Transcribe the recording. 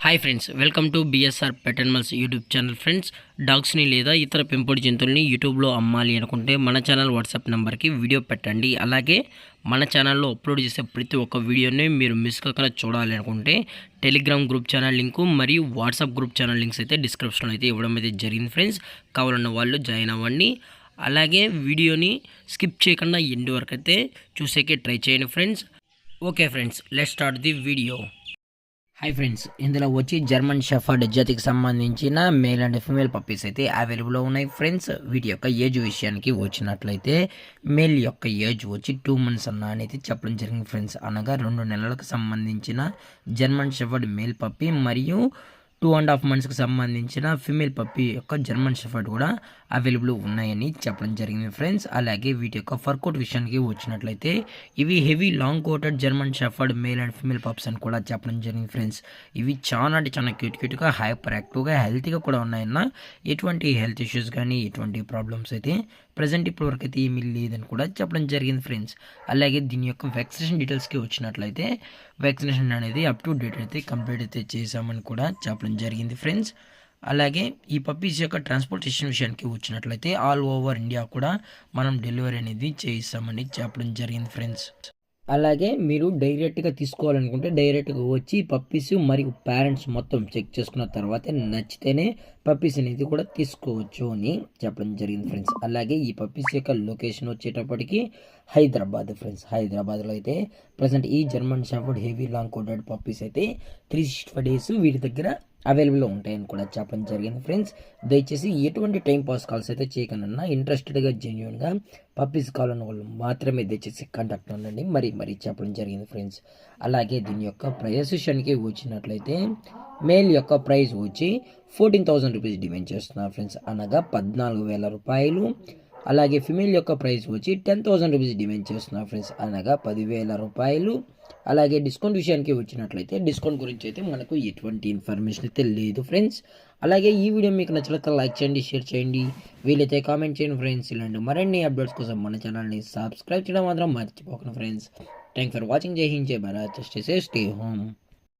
Hi friends, welcome to BSR pet animals YouTube channel. Friends, డాగ్స్ని లేదా ఇతర పెంపుడు జంతువుల్ని యూట్యూబ్లో అమ్మాలి అనుకుంటే మన ఛానల్ వాట్సాప్ నెంబర్కి వీడియో పెట్టండి. అలాగే మన ఛానల్లో అప్లోడ్ చేసే ప్రతి ఒక్క వీడియోని మీరు మిస్ కాకుండా చూడాలి అనుకుంటే టెలిగ్రామ్ గ్రూప్ ఛానల్ లింకు మరియు వాట్సాప్ గ్రూప్ ఛానల్ లింక్స్ అయితే డిస్క్రిప్షన్లో అయితే ఇవ్వడం అయితే జరిగింది. ఫ్రెండ్స్, కావాలన్న వాళ్ళు జాయిన్ అవ్వండి. అలాగే వీడియోని స్కిప్ చేయకుండా ఎండ్ వరకు అయితే చూసేకే ట్రై చేయండి friends. Okay friends, let's start the video. Hi friends, ఇందులో వచ్చి జర్మన్ షెఫర్డ్ జాతికి సంబంధించిన మేల్ అండ్ ఫీమేల్ పప్పీస్ అయితే అవైలబుల్లో ఉన్నాయి. ఫ్రెండ్స్, వీటి యొక్క ఏజ్ విషయానికి వచ్చినట్లయితే మేల్ యొక్క ఏజ్ వచ్చి 2 months అన్న అనేది చెప్పడం జరిగింది. ఫ్రెండ్స్, అనగా 2 నెలలకు సంబంధించిన జర్మన్ షెఫర్డ్ మేల్ పప్పీ మరియు 2.5 monthsకి సంబంధించిన ఫీమేల్ పప్పీ యొక్క జర్మన్ షెఫర్డ్ కూడా అవైలబుల్ ఉన్నాయని చెప్పడం జరిగింది. ఫ్రెండ్స్, అలాగే వీటి యొక్క ఫర్ కోట్ విషయానికి వచ్చినట్లయితే ఇవి heavy long coated German shepherd male and female pups అని కూడా చెప్పడం జరిగింది. ఫ్రెండ్స్, ఇవి చాలా అంటే చాలా క్యూట్గా హైపర్ యాక్టివ్గా హెల్తీగా కూడా ఉన్నాయన్న ఎటువంటి హెల్త్ ఇష్యూస్ కానీ ఎటువంటి ప్రాబ్లమ్స్ అయితే ప్రజెంట్ ఇప్పటివరకు అయితే ఏమీ లేదని కూడా చెప్పడం జరిగింది. ఫ్రెండ్స్, అలాగే దీని యొక్క వ్యాక్సినేషన్ డీటెయిల్స్కి వచ్చినట్లయితే వ్యాక్సినేషన్ అనేది అప్ టు డేట్ అయితే కంప్లీట్ అయితే చేసామని కూడా చెప్పడం జరిగింది. ఫ్రెండ్స్, అలాగే ఈ పప్పీస్ యొక్క ట్రాన్స్పోర్టేషన్ విషయానికి వచ్చినట్లయితే ఆల్ ఓవర్ ఇండియా కూడా మనం డెలివరీ అనేది చేయిస్తామని చెప్పడం జరిగింది. ఫ్రెండ్స్, అలాగే మీరు డైరెక్ట్గా తీసుకోవాలనుకుంటే డైరెక్ట్గా వచ్చి పప్పీస్ మరియు పేరెంట్స్ మొత్తం చెక్ చేసుకున్న తర్వాత నచ్చితేనే పప్పీస్ అనేది కూడా తీసుకోవచ్చు అని చెప్పడం జరిగింది. ఫ్రెండ్స్, అలాగే ఈ పప్పీస్ యొక్క లొకేషన్ వచ్చేటప్పటికి హైదరాబాద్. ఫ్రెండ్స్, హైదరాబాద్లో అయితే ప్రజెంట్ ఈ German shepherd heavy long coated puppies అయితే 365 days వీటి దగ్గర అవైలబుల్లో ఉంటాయని కూడా చెప్పడం జరిగింది. ఫ్రెండ్స్, దయచేసి ఎటువంటి టైం పాస్ కాల్స్ అయితే చేయకుండా ఇంట్రెస్టెడ్గా జెన్యున్గా పప్పీస్ కావాలన్న వాళ్ళు మాత్రమే దయచేసి కాంటాక్ట్ ఉండండి మరీ చెప్పడం జరిగింది. ఫ్రెండ్స్, అలాగే దీని యొక్క ప్రైస్ విషయానికి వచ్చినట్లయితే మేల్ యొక్క ప్రైస్ వచ్చి 14,000 రూపీస్ డిమాండ్ చేస్తున్నారు. ఫ్రెండ్స్, అనగా 14,000 రూపాయలు. అలాగే ఫిమేల్ యొక్క ప్రైస్ వచ్చి 10,000 రూపీస్ డిమాండ్ చేస్తున్నారు. ఫ్రెండ్స్, అనగా 10,000 రూపాయలు. అలాగే డిస్కౌంట్ విషయానికి వచ్చినట్లయితే డిస్కౌంట్ గురించి అయితే మనకు ఎటువంటి ఇన్ఫర్మేషన్ అయితే లేదు. ఫ్రెండ్స్, అలాగే ఈ వీడియో మీకు నచ్చినట్లయితే లైక్ చేయండి, షేర్ చేయండి, వీలైతే కామెంట్ చేయండి. ఫ్రెండ్స్, ఇలాంటి మరిన్ని అప్డేట్స్ కోసం మన ఛానల్ని సబ్స్క్రైబ్ చేయడం మాత్రం మర్చిపోకండి. Friends, thank for watching. జై హింద్, జై Bharat, stay safe, stay home.